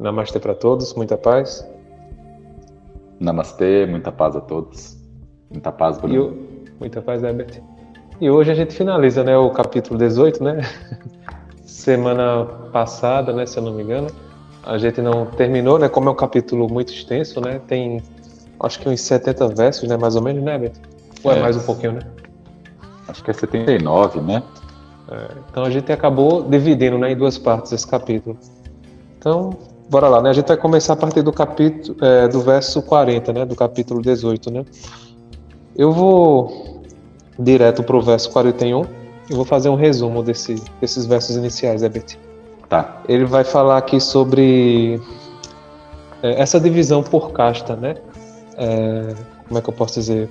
Namastê para todos, muita paz. Namastê, muita paz a todos. Muita paz, Bruno. Muita paz, Herbert. E hoje a gente finaliza, né, o capítulo 18, né? Semana passada, né, se eu não me engano, a gente não terminou, né? Como é um capítulo muito extenso, né? Tem, acho que uns 70 versos, né, mais ou menos, né, Herbert? Ou é mais um pouquinho, né? Acho que é 79, né? Então a gente acabou dividindo, né, em duas partes esse capítulo. Então, bora lá, né? A gente vai começar a partir do capítulo, do verso 40, né? Do capítulo 18, né? Eu vou direto pro verso 41 e vou fazer um resumo desses versos iniciais, Herbert. Tá. Ele vai falar aqui sobre essa divisão por casta, né? Como é que eu posso dizer?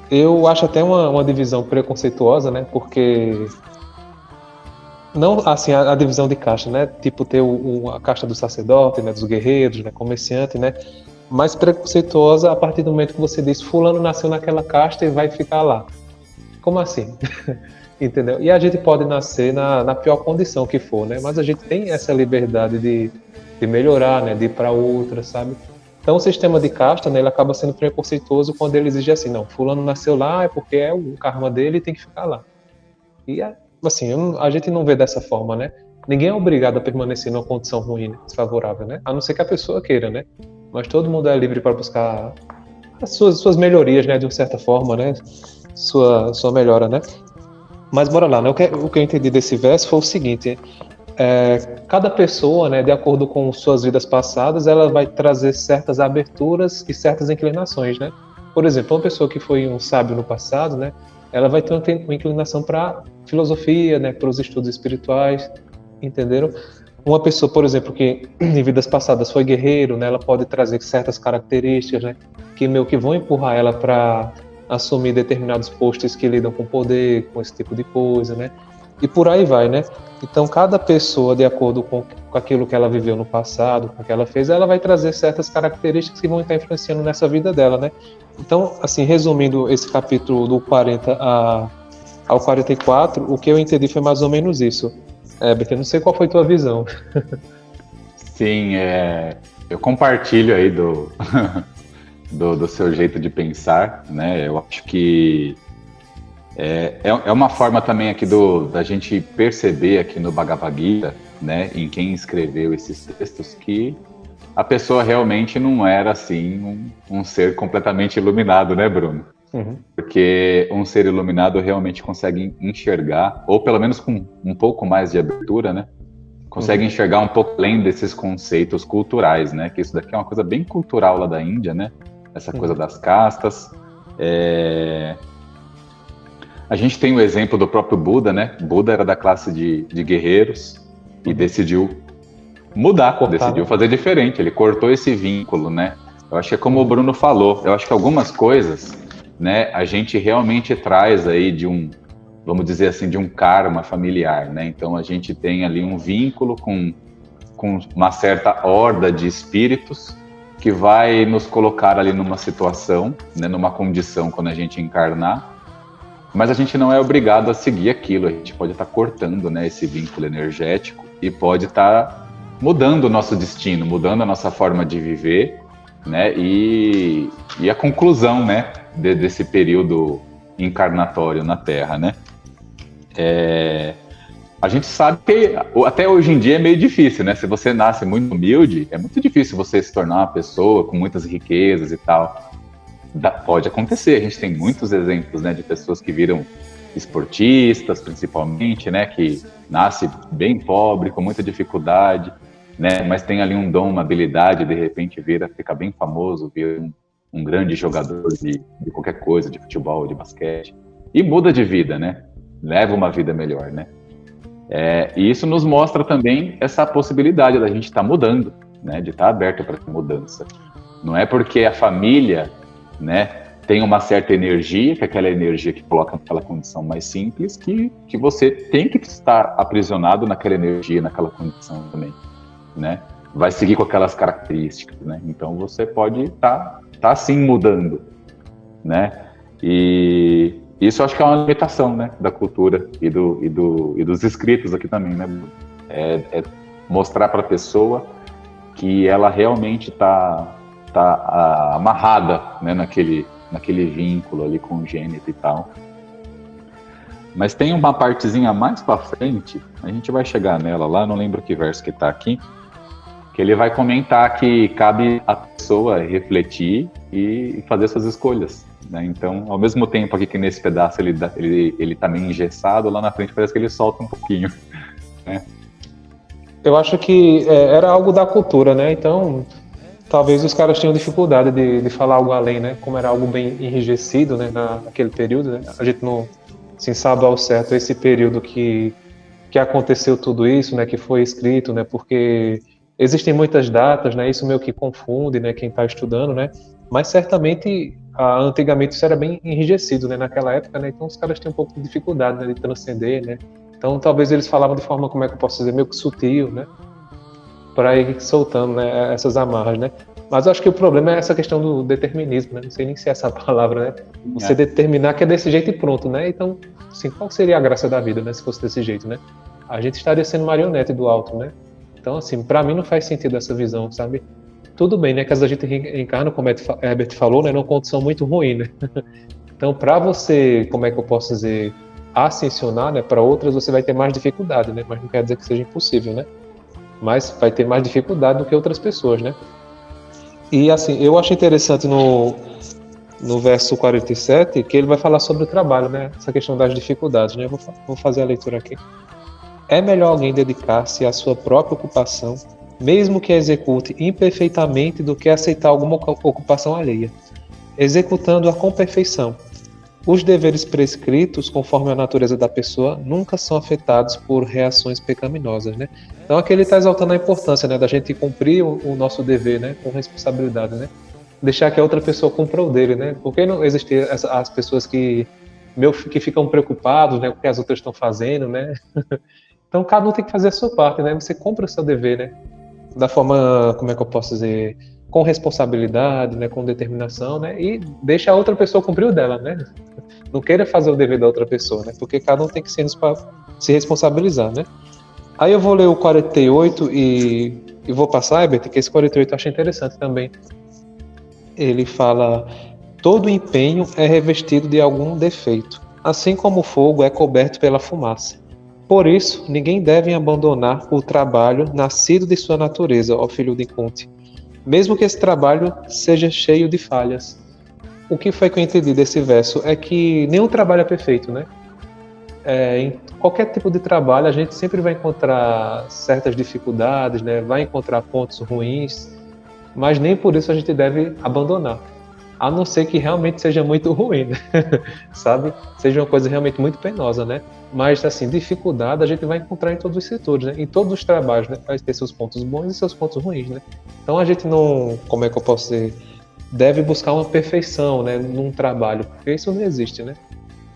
Eu acho até uma divisão preconceituosa, né? Porque não assim a divisão de casta, né? Tipo ter a casta do sacerdote, né? Dos guerreiros, né? Comerciante, né? Mais preconceituosa a partir do momento que você diz fulano nasceu naquela casta e vai ficar lá. Como assim? Entendeu? E a gente pode nascer na pior condição que for, né? Mas a gente tem essa liberdade de melhorar, né? De ir para outra, sabe? Então o sistema de casta, né? Ele acaba sendo preconceituoso quando ele exige assim, não, fulano nasceu lá é porque é o karma dele e tem que ficar lá. E assim, a gente não vê dessa forma, né? Ninguém é obrigado a permanecer numa condição ruim, né? Desfavorável, né? A não ser que a pessoa queira, né? Mas todo mundo é livre para buscar as suas melhorias, né? De uma certa forma, né? Sua melhora, né? Mas bora lá, né? O que eu entendi desse verso foi o seguinte: cada pessoa, né? De acordo com suas vidas passadas, ela vai trazer certas aberturas e certas inclinações, né? Por exemplo, uma pessoa que foi um sábio no passado, né? Ela vai ter uma inclinação para filosofia, né? Para os estudos espirituais, entenderam? Uma pessoa, por exemplo, que em vidas passadas foi guerreiro, né? Ela pode trazer certas características, né? Que meio que vão empurrar ela para assumir determinados postos que lidam com poder, com esse tipo de coisa, né? E por aí vai, né? Então, cada pessoa, de acordo com aquilo que ela viveu no passado, com o que ela fez, ela vai trazer certas características que vão estar influenciando nessa vida dela, né? Então, assim, resumindo esse capítulo do 40 ao 44, o que eu entendi foi mais ou menos isso. Porque eu não sei qual foi a tua visão. Sim, eu compartilho aí do seu jeito de pensar, né? Eu acho que é uma forma também aqui da gente perceber aqui no Bhagavad Gita, né? Em quem escreveu esses textos, que a pessoa realmente não era assim um ser completamente iluminado, né, Bruno? Uhum. Porque um ser iluminado realmente consegue enxergar, ou pelo menos com um pouco mais de abertura, né? Consegue enxergar um pouco além desses conceitos culturais, né? Que isso daqui é uma coisa bem cultural lá da Índia, né? Essa coisa das castas. A gente tem o exemplo do próprio Buda, né? Buda era da classe de guerreiros e decidiu mudar, decidiu fazer diferente. Ele cortou esse vínculo, né? Eu acho que é como o Bruno falou. Eu acho que algumas coisas, né? A gente realmente traz aí vamos dizer assim, de um karma familiar, né? Então a gente tem ali um vínculo com uma certa horda de espíritos que vai nos colocar ali numa situação, né? Numa condição quando a gente encarnar. Mas a gente não é obrigado a seguir aquilo. A gente pode estar cortando, né? Esse vínculo energético e pode estar mudando o nosso destino, mudando a nossa forma de viver, né? E a conclusão, né? Desse período encarnatório na Terra, né? A gente sabe que até hoje em dia é meio difícil, né? Se você nasce muito humilde, é muito difícil você se tornar uma pessoa com muitas riquezas e tal. Pode acontecer, a gente tem muitos exemplos, né, de pessoas que viram esportistas, principalmente, né, que nasce bem pobre, com muita dificuldade, né, mas tem ali um dom, uma habilidade, de repente fica bem famoso, vira um grande jogador de qualquer coisa, de futebol, de basquete, e muda de vida, né? Leva uma vida melhor, né? E isso nos mostra também essa possibilidade da gente estar mudando, né? De estar aberto para essa mudança. Não é porque a família, né, tem uma certa energia, que é aquela energia que coloca naquela condição mais simples, que você tem que estar aprisionado naquela energia, naquela condição também, né? Vai seguir com aquelas características, né? Então você pode estar sim mudando, né? E isso eu acho que é uma limitação, né, da cultura e dos escritos aqui também, né? Mostrar para a pessoa que ela realmente tá amarrada, né, naquele vínculo ali congênito e tal. Mas tem uma partezinha mais para frente, a gente vai chegar nela lá, não lembro que verso que está aqui, que ele vai comentar que cabe a pessoa refletir e fazer essas escolhas, né? Então, ao mesmo tempo aqui que nesse pedaço ele tá meio engessado, lá na frente parece que ele solta um pouquinho, né? Eu acho que era algo da cultura, né? Então, talvez os caras tinham dificuldade de falar algo além, né? Como era algo bem enrijecido, né? Naquele período, né? A gente não se sabe ao certo esse período que aconteceu tudo isso, né? Que foi escrito, né? Porque existem muitas datas, né? Isso meio que confunde, né? Quem está estudando, né? Mas certamente, antigamente isso era bem enrijecido, né? Naquela época, né? Então os caras tinham um pouco de dificuldade, né? De transcender, né? Então talvez eles falavam de forma, como é que eu posso dizer, meio que sutil, né? Para ir soltando, né? Essas amarras, né? Mas eu acho que o problema é essa questão do determinismo, né? Não sei nem se é essa palavra, né? Você determinar que é desse jeito e pronto, né? Então, assim, qual seria a graça da vida, né? Se fosse desse jeito, né? A gente estaria sendo marionete do alto, né? Então, assim, para mim não faz sentido essa visão, sabe? Tudo bem, né? Que a gente reencarna, como Herbert falou, né? Numa condição muito ruim, né? Então, para você, como é que eu posso dizer, ascensionar, né? Para outras você vai ter mais dificuldade, né? Mas não quer dizer que seja impossível, né? Mas vai ter mais dificuldade do que outras pessoas, né? E assim, eu acho interessante no verso 47 que ele vai falar sobre o trabalho, né? Essa questão das dificuldades, né? Eu vou fazer a leitura aqui. É melhor alguém dedicar-se à sua própria ocupação, mesmo que a execute imperfeitamente, do que aceitar alguma ocupação alheia, executando-a com perfeição. Os deveres prescritos, conforme a natureza da pessoa, nunca são afetados por reações pecaminosas, né? Então aqui ele está exaltando a importância, né, da gente cumprir o nosso dever, né, com responsabilidade, né? Deixar que a outra pessoa cumpra o dele, né? Porque não existem as pessoas que ficam preocupados, né, com o que as outras estão fazendo, né? Então cada um tem que fazer a sua parte, né? Você cumpre o seu dever, né? Da forma, como é que eu posso dizer, com responsabilidade, né, com determinação, né? E deixa a outra pessoa cumprir o dela, né? Não queira fazer o dever da outra pessoa, né? Porque cada um tem que se responsabilizar, né? Aí eu vou ler o 48 e vou passar, Herbert, que esse 48 eu achei interessante também. Ele fala: todo empenho é revestido de algum defeito, assim como o fogo é coberto pela fumaça. Por isso, ninguém deve abandonar o trabalho nascido de sua natureza, ó filho de Conte, mesmo que esse trabalho seja cheio de falhas. O que foi que eu entendi desse verso é que nenhum trabalho é perfeito, né? Em qualquer tipo de trabalho a gente sempre vai encontrar certas dificuldades, né? Vai encontrar pontos ruins, mas nem por isso a gente deve abandonar, a não ser que realmente seja muito ruim, né? Sabe? Seja uma coisa realmente muito penosa, né? Mas, assim, dificuldade a gente vai encontrar em todos os setores, né? Em todos os trabalhos, né? Vai ter seus pontos bons e seus pontos ruins, né? Então a gente não, como é que eu posso dizer, deve buscar uma perfeição, né? Num trabalho, porque isso não existe, né?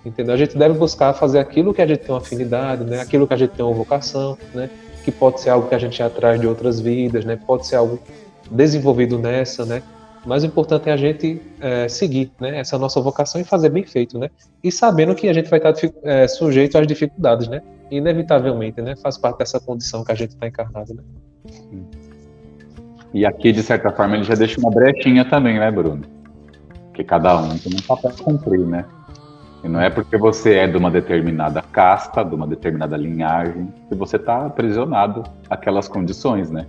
Entendeu? A gente deve buscar fazer aquilo que a gente tem uma afinidade, né? Aquilo que a gente tem uma vocação, né? Que pode ser algo que a gente já traz de outras vidas, né? Pode ser algo desenvolvido nessa, né? Mas o importante é a gente seguir, né? Essa nossa vocação e fazer bem feito, né? E sabendo que a gente vai estar sujeito às dificuldades, né? Inevitavelmente, né? Faz parte dessa condição que a gente está encarnado, né? E aqui, de certa forma, ele já deixa uma brechinha também, né, Bruno? Que cada um tem um papel a cumprir, né? E não é porque você é de uma determinada casta, de uma determinada linhagem, que você está aprisionado àquelas condições, né?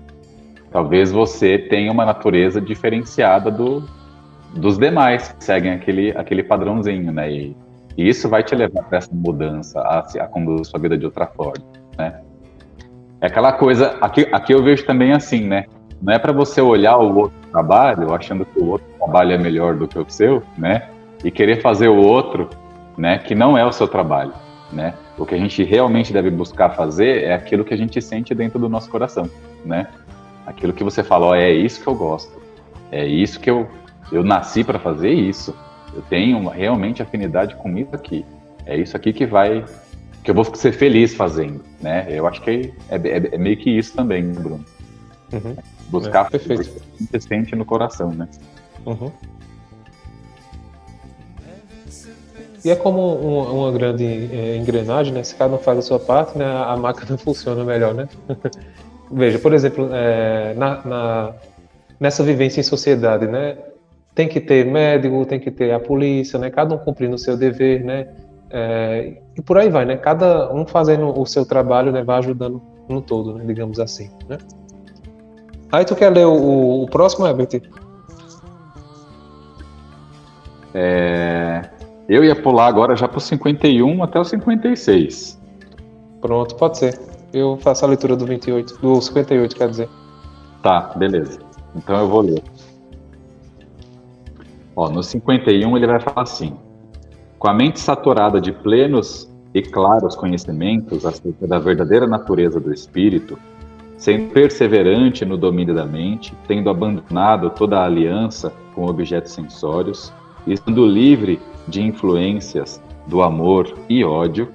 Talvez você tenha uma natureza diferenciada dos demais que seguem aquele padrãozinho, né? E isso vai te levar para essa mudança, a conduzir sua vida de outra forma, né? É aquela coisa, aqui eu vejo também assim, né? Não é para você olhar o outro trabalho achando que o outro trabalho é melhor do que o seu, né? E querer fazer o outro, né? Que não é o seu trabalho, né? O que a gente realmente deve buscar fazer é aquilo que a gente sente dentro do nosso coração, né? Aquilo que você fala, é isso que eu gosto, é isso que eu nasci para fazer isso, eu tenho realmente afinidade com isso aqui, é isso aqui que eu vou ser feliz fazendo, né? Eu acho que é meio que isso também, Bruno. Uhum. Buscar perfeito. o que você sente no coração, né? Uhum. E é como uma grande engrenagem, né? Se cada um faz a sua parte, né? A máquina funciona melhor, né? veja, por exemplo, nessa vivência em sociedade, né? Tem que ter médico, tem que ter a polícia, né? Cada um cumprindo o seu dever, né? E por aí vai, né? Cada um fazendo o seu trabalho, né? Vai ajudando no todo, né? Digamos assim, né? Aí tu quer ler o próximo, Herbert? Eu ia pular agora já para o 51 até o 56. Pronto, pode ser. Eu faço a leitura do 28, do 58, quer dizer. Tá, beleza. Então eu vou ler. Ó, no 51 ele vai falar assim: com a mente saturada de plenos e claros conhecimentos acerca da verdadeira natureza do espírito, sendo perseverante no domínio da mente, tendo abandonado toda a aliança com objetos sensórios, e estando livre de influências do amor e ódio,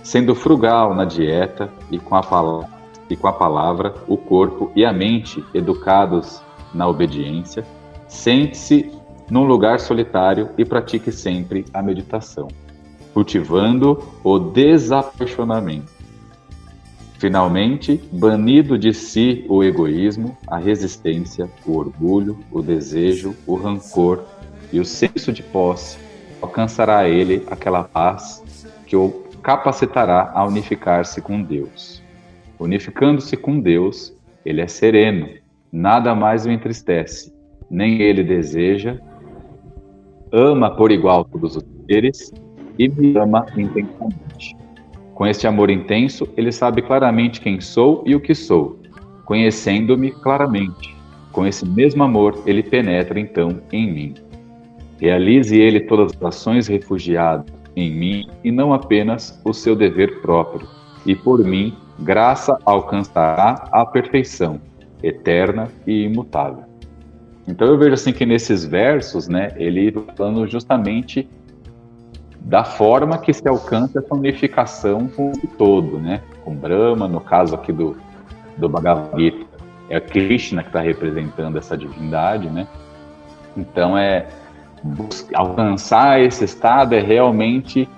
sendo frugal na dieta e com a palavra, o corpo e a mente educados na obediência, sente-se num lugar solitário e pratique sempre a meditação, cultivando o desapaixonamento. Finalmente, banido de si o egoísmo, a resistência, o orgulho, o desejo, o rancor e o senso de posse, alcançará ele aquela paz que o capacitará a unificar-se com Deus. Unificando-se com Deus, ele é sereno, nada mais o entristece, nem ele deseja, ama por igual todos os seres e me ama intensamente. Com este amor intenso, ele sabe claramente quem sou e o que sou, conhecendo-me claramente. Com esse mesmo amor, ele penetra então em mim. Realize ele todas as ações refugiado em mim e não apenas o seu dever próprio, e por mim, graça alcançará a perfeição, eterna e imutável. Então eu vejo assim que nesses versos, né, ele está falando justamente da forma que se alcança essa unificação com o todo, né? Com Brahma, no caso aqui do Bhagavad Gita, é a Krishna que está representando essa divindade, né? Então alcançar esse estado é realmente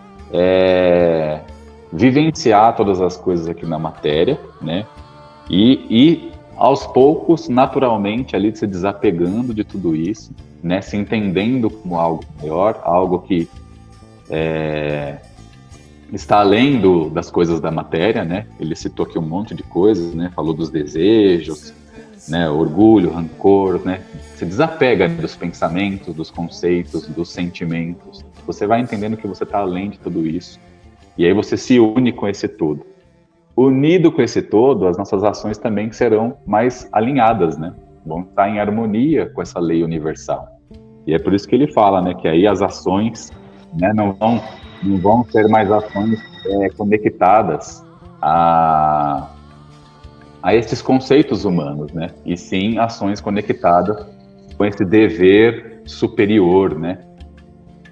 vivenciar todas as coisas aqui na matéria, né? E aos poucos, naturalmente, ali se desapegando de tudo isso, né? Se entendendo como algo maior, algo que está além das coisas da matéria, né? Ele citou aqui um monte de coisas, né? Falou dos desejos, né? Orgulho, rancor, né? Se desapega dos pensamentos, dos conceitos, dos sentimentos. Você vai entendendo que você está além de tudo isso. E aí você se une com esse todo. Unido com esse todo, as nossas ações também serão mais alinhadas, né? Vão estar em harmonia com essa lei universal. E é por isso que ele fala, né? Que aí as ações, né, não vão ser mais ações conectadas a esses conceitos humanos, né? E sim ações conectadas com esse dever superior, né?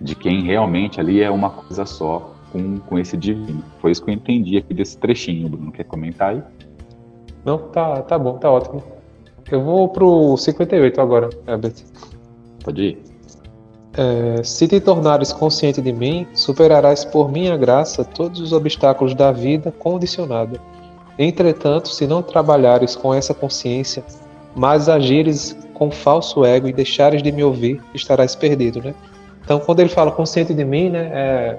De quem realmente ali é uma coisa só com esse divino. Foi isso que eu entendi aqui desse trechinho. Bruno, quer comentar aí? Não, tá bom, tá ótimo. Eu vou pro 58 agora, Herbert. Pode ir. Se te tornares consciente de mim, superarás por minha graça todos os obstáculos da vida condicionada. Entretanto, se não trabalhares com essa consciência, mas agires com falso ego e deixares de me ouvir, estarás perdido, né? Então, quando ele fala consciente de mim, né,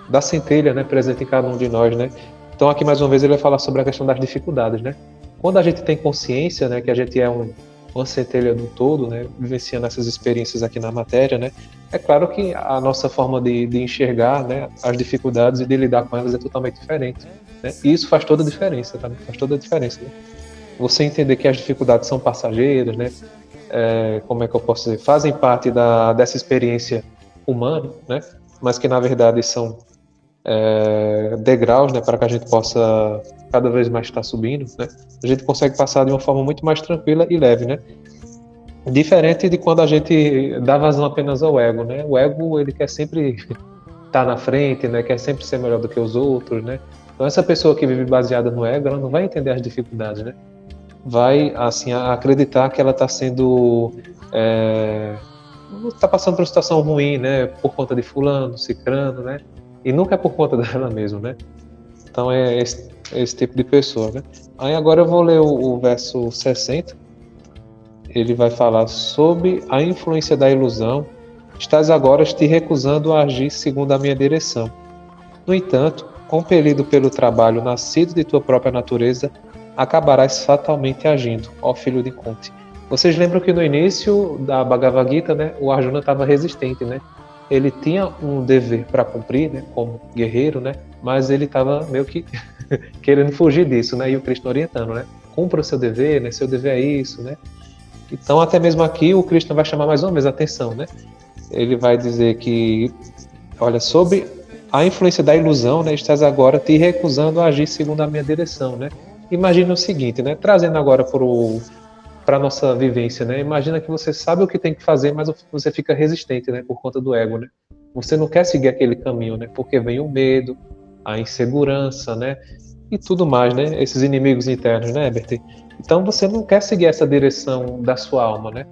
da centelha, né, presente em cada um de nós, né? Então, aqui mais uma vez ele vai falar sobre a questão das dificuldades, né? Quando a gente tem consciência, né, que a gente é uma centelha do todo, né, vivenciando essas experiências aqui na matéria, né, é claro que a nossa forma de enxergar, né, as dificuldades e de lidar com elas é totalmente diferente, né? E isso faz toda a diferença, tá? Faz toda a diferença, né? Você entender que as dificuldades são passageiras, né? Como é que eu posso dizer? Fazem parte dessa experiência humana, né? Mas que na verdade são degraus, né, para que a gente possa cada vez mais estar subindo, né? A gente consegue passar de uma forma muito mais tranquila e leve, né? Diferente de quando a gente dá vazão apenas ao ego, né? O ego, ele quer sempre estar na frente, né? Quer sempre ser melhor do que os outros, né? Então essa pessoa que vive baseada no ego, ela não vai entender as dificuldades, né? Vai, assim, acreditar que ela está sendo está passando por uma situação ruim, né? Por conta de fulano, cicrano, né? E nunca é por conta dela mesmo, né? Então esse tipo de pessoa, né? Aí agora eu vou ler o verso 60. Ele vai falar sobre a influência da ilusão. Estás agora te recusando a agir segundo a minha direção. No entanto, compelido pelo trabalho nascido de tua própria natureza, acabarás fatalmente agindo, ó filho de Kunti. Vocês lembram que no início da Bhagavad Gita, né, o Arjuna estava resistente, né? Ele tinha um dever para cumprir, né, como guerreiro, né? Mas ele estava meio que querendo fugir disso, né? E o Krishna orientando, né? Cumpra o seu dever, né? Seu dever é isso, né? Então, até mesmo aqui, o Krishna vai chamar mais uma vez a atenção, né? Ele vai dizer que, olha, sobre a influência da ilusão, né? Estás agora te recusando a agir segundo a minha direção, né? Imagina o seguinte, né? Trazendo agora para a nossa vivência, né? Imagina que você sabe o que tem que fazer, mas você fica resistente, né? Por conta do ego, né? Você não quer seguir aquele caminho, né? Porque vem o medo, a insegurança, né? E tudo mais, né? Esses inimigos internos, né, Herbert? Então você não quer seguir essa direção da sua alma, né?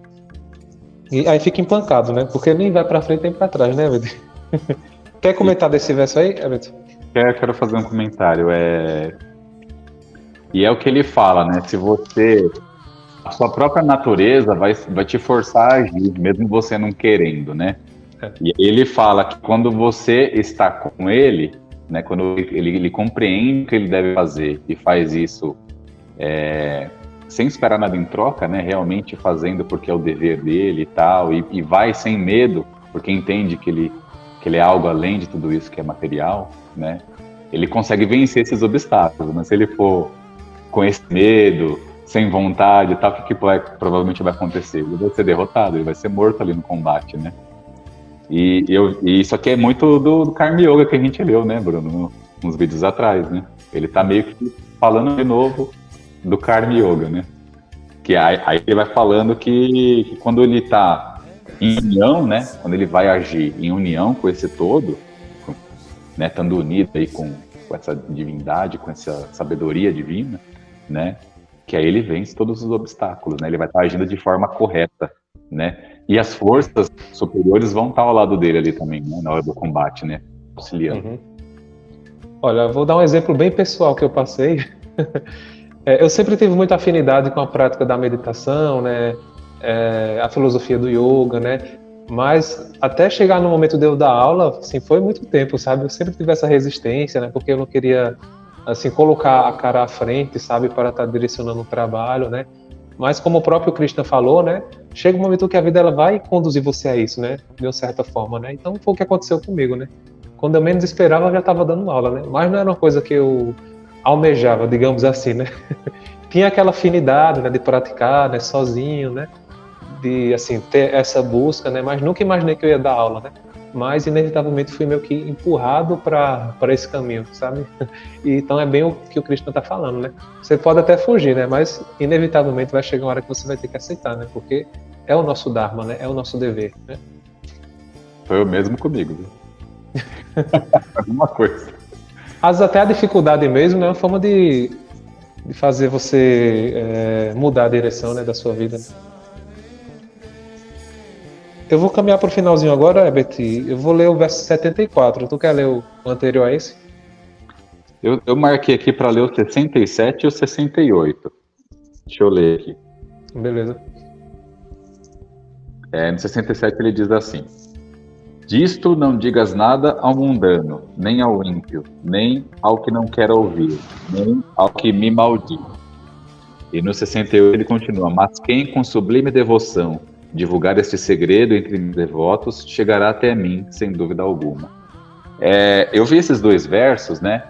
E aí fica empancado, né? Porque nem vai para frente nem para trás, né, Herbert? Quer comentar desse verso aí, Herbert? Quero fazer um comentário. E é o que ele fala, né? Se você... A sua própria natureza vai te forçar a agir, mesmo você não querendo, né? E ele fala que quando você está com ele, né? Quando ele compreende o que ele deve fazer e faz isso sem esperar nada em troca, né? Realmente fazendo porque é o dever dele e tal, e vai sem medo, porque entende que ele é algo além de tudo isso que é material, né? Ele consegue vencer esses obstáculos, mas se ele for com esse medo, sem vontade e tal, o que provavelmente vai acontecer? Ele vai ser derrotado, ele vai ser morto ali no combate, né? E isso aqui é muito do Karma Yoga que a gente leu, né, Bruno? Uns vídeos atrás, né? Ele tá meio que falando de novo do Karma Yoga, né? Que aí ele vai falando que quando ele tá em união, né? Quando ele vai agir em união com esse todo, né? Estando unido aí com essa divindade, com essa sabedoria divina, né? Que aí ele vence todos os obstáculos, né? Ele vai estar agindo de forma correta, né? E as forças superiores vão estar ao lado dele ali também, né? Na hora do combate, né? Auxiliando. Uhum. Olha, vou dar um exemplo bem pessoal que eu passei. Eu sempre tive muita afinidade com a prática da meditação, né? A filosofia do yoga, né? Mas até chegar no momento de eu dar aula, assim, foi muito tempo, sabe? Eu sempre tive essa resistência, né? Porque eu não queria, assim, colocar a cara à frente, sabe? Para estar direcionando o trabalho, né? Mas como o próprio Krishna falou, né? Chega um momento que a vida ela vai conduzir você a isso, né? De uma certa forma, né? Então foi o que aconteceu comigo, né? Quando eu menos esperava, eu já estava dando aula, né? Mas não era uma coisa que eu almejava, digamos assim, né? Tinha aquela afinidade, né? De praticar, né? Sozinho, né? De, assim, ter essa busca, né? Mas nunca imaginei que eu ia dar aula, né? Mas inevitavelmente fui meio que empurrado para esse caminho, sabe? E, então é bem o que o Krishna está falando, né? Você pode até fugir, né? Mas inevitavelmente vai chegar uma hora que você vai ter que aceitar, né? Porque é o nosso dharma, né? É o nosso dever, né? Foi o mesmo comigo, viu? Alguma coisa. Às vezes até a dificuldade mesmo, né? É uma forma de fazer você mudar a direção, né? Da sua vida. Eu vou caminhar para o finalzinho agora, Herbert. Eu vou ler o verso 74. Tu quer ler o anterior a esse? Eu marquei aqui para ler o 67 e o 68. Deixa eu ler aqui. Beleza. No 67 ele diz assim: disto não digas nada ao mundano, nem ao ímpio, nem ao que não quer ouvir, nem ao que me maldiz. E no 68 ele continua: mas quem com sublime devoção divulgar este segredo entre meus devotos chegará até mim, sem dúvida alguma. Eu vi esses dois versos, né?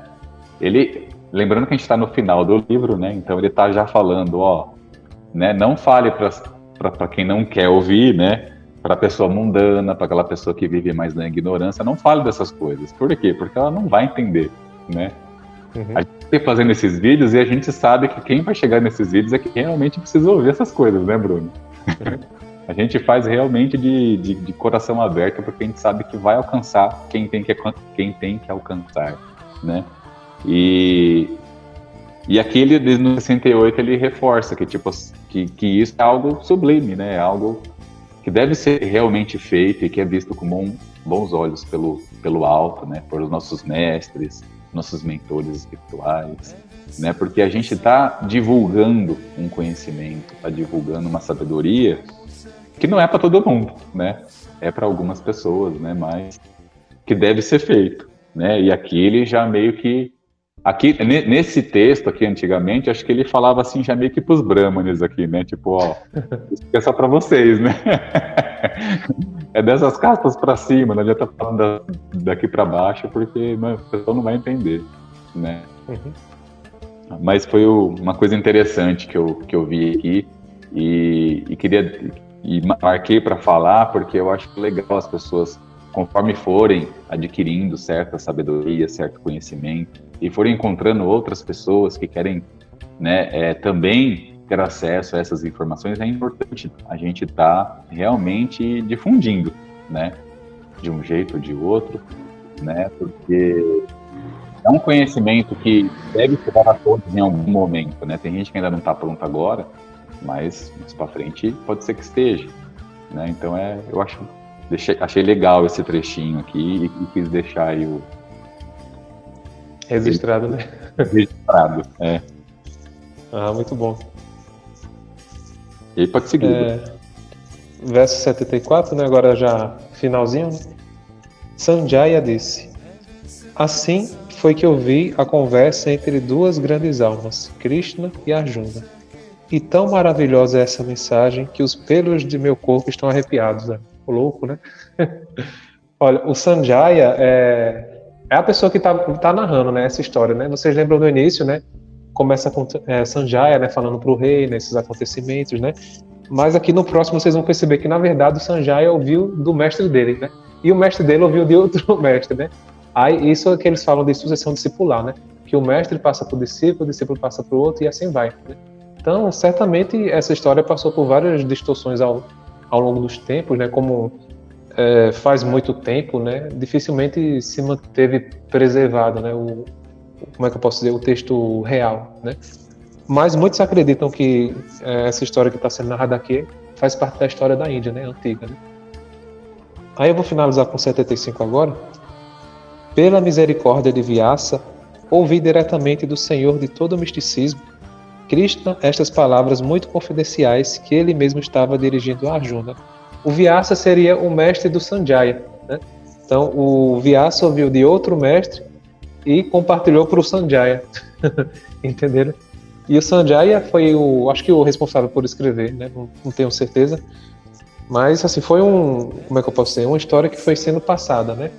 Lembrando que a gente está no final do livro, né? Então ele está já falando, né? Não fale para quem não quer ouvir, né? Para a pessoa mundana, para aquela pessoa que vive mais na ignorância, não fale dessas coisas. Por quê? Porque ela não vai entender, né? Uhum. A gente está fazendo esses vídeos e a gente sabe que quem vai chegar nesses vídeos é que realmente precisa ouvir essas coisas, né, Bruno? Uhum. A gente faz realmente de coração aberto, porque a gente sabe que vai alcançar quem tem que alcançar, né? E aqui no 68 ele reforça que isso é algo sublime, né? É algo que deve ser realmente feito e que é visto com bons olhos pelo alto, né? Por os nossos mestres, nossos mentores espirituais, né? Porque a gente está divulgando um conhecimento, está divulgando uma sabedoria que não é para todo mundo, né? É para algumas pessoas, né? Mas que deve ser feito, né? E aqui ele já meio que aqui nesse texto aqui antigamente, acho que ele falava assim já meio que para os brahmanes aqui, né? Tipo, ó, isso aqui é só para vocês, né? É dessas castas para cima, não adianta falar daqui para baixo, porque o pessoal não vai entender, né? Mas foi uma coisa interessante que eu vi aqui e queria e marquei para falar, porque eu acho legal as pessoas, conforme forem adquirindo certa sabedoria, certo conhecimento, e forem encontrando outras pessoas que querem, né, também ter acesso a essas informações, é importante a gente estar realmente difundindo, né, de um jeito ou de outro, né, porque é um conhecimento que deve ser dado a todos em algum momento, né, tem gente que ainda não está pronta agora, mas mais para frente pode ser que esteja, né, então eu achei legal esse trechinho aqui e quis deixar aí o registrado, né? Registrado, é. Ah, muito bom. E aí pode seguir. Verso 74, né? Agora já finalzinho, né? Sanjaya disse: assim foi que eu vi a conversa entre duas grandes almas, Krishna e Arjuna. E tão maravilhosa é essa mensagem que os pelos de meu corpo estão arrepiados, né? O louco, né? Olha, o Sanjaya é a pessoa que tá narrando, né, essa história, né? Vocês lembram do início, né? Começa com Sanjaya, né, falando pro rei, né, esses acontecimentos, né? Mas aqui no próximo vocês vão perceber que, na verdade, o Sanjaya ouviu do mestre dele, né? E o mestre dele ouviu de outro mestre, né? Aí, isso é que eles falam de sucessão discipular, né? Que o mestre passa pro discípulo, o discípulo passa pro outro e assim vai, né? Então, certamente, essa história passou por várias distorções ao longo dos tempos, né? Como faz muito tempo, né? Dificilmente se manteve preservado, né? Como é que eu posso dizer? O texto real, né? Mas muitos acreditam que essa história que está sendo narrada aqui faz parte da história da Índia, né? Antiga, né? Aí eu vou finalizar com 75 agora. Pela misericórdia de Vyasa, ouvi diretamente do Senhor de todo o misticismo, Krishna, estas palavras muito confidenciais que ele mesmo estava dirigindo a Arjuna. O Vyasa seria o mestre do Sanjaya, né? Então o Vyasa ouviu de outro mestre e compartilhou para o Sanjaya. Entenderam? E o Sanjaya foi acho que o responsável por escrever, né? Não tenho certeza. Mas assim, foi como é que eu posso dizer? Uma história que foi sendo passada, né?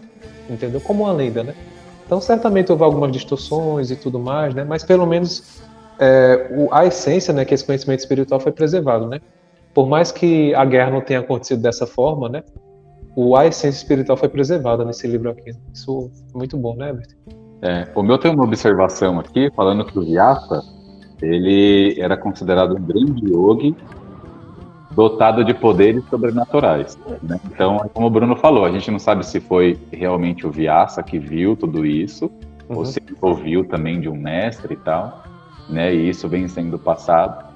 Entendeu? Como uma lenda, né? Então certamente houve algumas distorções e tudo mais, né? Mas pelo menos a essência, né, que esse conhecimento espiritual foi preservado, né? Por mais que a guerra não tenha acontecido dessa forma, né? A essência espiritual foi preservada nesse livro aqui. Isso é muito bom, né, Herbert? O meu tem uma observação aqui, falando que o Vyasa, ele era considerado um grande yogi dotado de poderes sobrenaturais, né? Então, como o Bruno falou, a gente não sabe se foi realmente o Vyasa que viu tudo isso, ou se ele ouviu também de um mestre e tal, né? E isso vem sendo passado.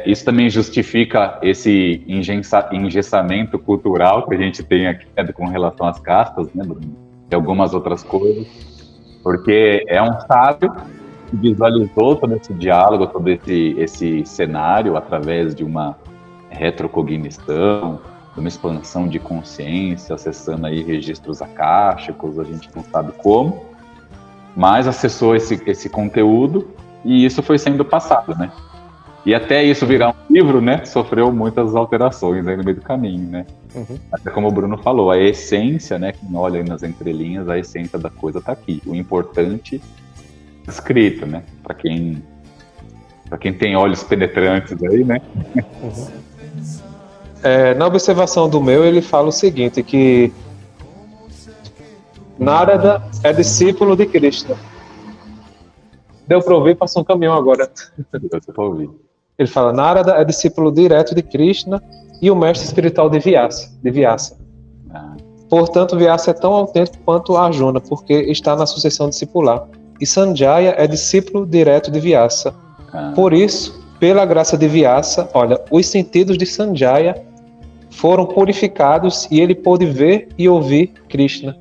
Isso também justifica esse engessamento cultural que a gente tem aqui, né, com relação às castas, né, e algumas outras coisas, porque é um sábio que visualizou todo esse diálogo, todo esse cenário através de uma retrocognição, de uma expansão de consciência, acessando aí registros akáshicos, a gente não sabe como, mas acessou esse conteúdo e isso foi sendo passado, né? E até isso virar um livro, né, sofreu muitas alterações aí no meio do caminho, né? Até como o Bruno falou, a essência, né, quem olha aí nas entrelinhas, a essência da coisa está aqui. O importante é escrito, né? Para quem tem olhos penetrantes aí, né? Na observação do meu, ele fala o seguinte, que Narada é discípulo de Krishna. Deu para ouvir, passou um caminhão agora. Deu para ouvir. Ele fala, Narada é discípulo direto de Krishna e o mestre espiritual de Vyasa. Portanto, Vyasa é tão autêntico quanto Arjuna, porque está na sucessão discipular. E Sanjaya é discípulo direto de Vyasa. Por isso, pela graça de Vyasa, olha, os sentidos de Sanjaya foram purificados e ele pôde ver e ouvir Krishna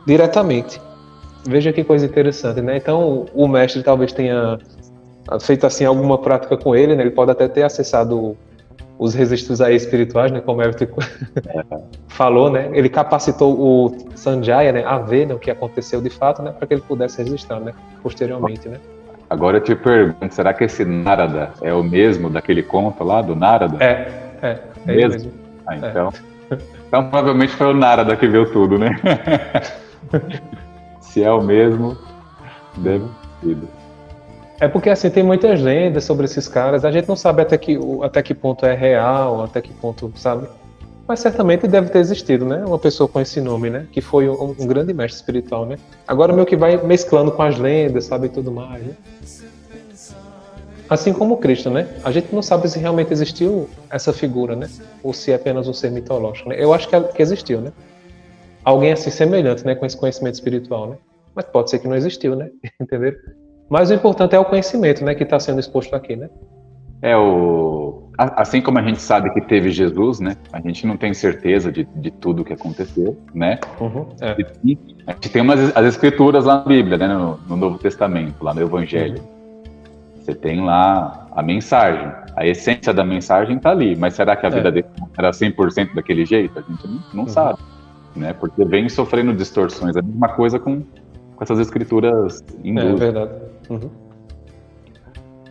diretamente. Veja que coisa interessante, né? Então, o mestre talvez tenha feito assim alguma prática com ele, né? Ele pode até ter acessado os registros aí espirituais, né? Como o Everton falou, né? Ele capacitou o Sanjaya, né? A ver, né, o que aconteceu de fato, né? Para que ele pudesse registrar, né? Posteriormente, né? Agora eu te pergunto, será que esse Narada é o mesmo daquele conto lá do Narada? É ele mesmo. Ah, então provavelmente foi o Narada que viu tudo, né? Se é o mesmo, deve ter sido. É porque assim, tem muitas lendas sobre esses caras, a gente não sabe até que ponto é real, até que ponto, sabe? Mas certamente deve ter existido, né? Uma pessoa com esse nome, né? Que foi um grande mestre espiritual, né? Agora meio que vai mesclando com as lendas, sabe? E tudo mais, né? Assim como Cristo, né? A gente não sabe se realmente existiu essa figura, né? Ou se é apenas um ser mitológico, né? Eu acho que existiu, né? Alguém assim semelhante, né? Com esse conhecimento espiritual, né? Mas pode ser que não existiu, né? Entendeu? Mas o importante é o conhecimento, né? Que está sendo exposto aqui, né? Assim como a gente sabe que teve Jesus, né? A gente não tem certeza de tudo que aconteceu, né? A gente tem as escrituras lá na Bíblia, né? No Novo Testamento, lá no Evangelho. Você tem lá a mensagem. A essência da mensagem está ali. Mas será que a vida dele era 100% daquele jeito? A gente não sabe, né? Porque vem sofrendo distorções. A mesma coisa com essas escrituras hindus. É verdade.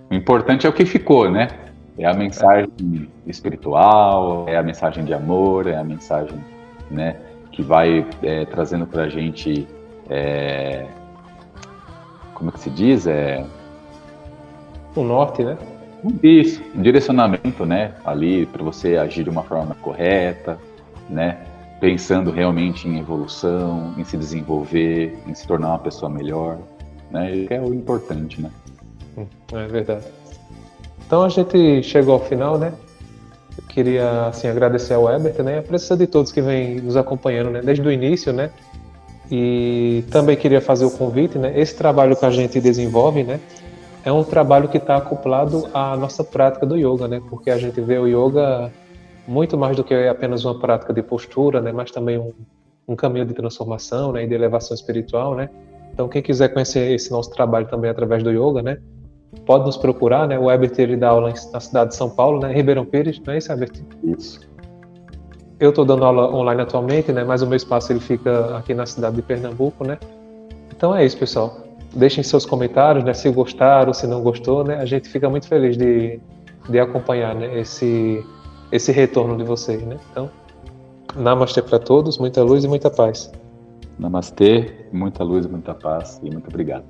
O importante é o que ficou, né? É a mensagem espiritual, é a mensagem de amor, é a mensagem, né, que vai trazendo pra gente, como é que se diz? O norte, né? Isso, um direcionamento, né? Ali para você agir de uma forma correta, né? Pensando realmente em evolução, em se desenvolver, em se tornar uma pessoa melhor, né? Isso é o importante, né? É verdade. Então a gente chegou ao final, né? Eu queria assim agradecer ao Herbert, né? A presença de todos que vêm nos acompanhando, né? Desde o início, né? E também queria fazer o convite, né? Esse trabalho que a gente desenvolve, né? É um trabalho que está acoplado à nossa prática do yoga, né? Porque a gente vê o yoga muito mais do que apenas uma prática de postura, né? Mas também um caminho de transformação, né? E de elevação espiritual, né? Então quem quiser conhecer esse nosso trabalho também através do yoga, né? Pode nos procurar, né? O Herbert ele dá aula na cidade de São Paulo, né? Ribeirão Pires, não é isso, Herbert? Isso. Eu estou dando aula online atualmente, né? Mas o meu espaço ele fica aqui na cidade de Pernambuco, né? Então é isso, pessoal. Deixem seus comentários, né? Se gostaram, se não gostou, né? A gente fica muito feliz de acompanhar, né? Esse retorno de vocês, né? Então, namastê para todos, muita luz e muita paz. Namastê, muita luz, muita paz e muito obrigado.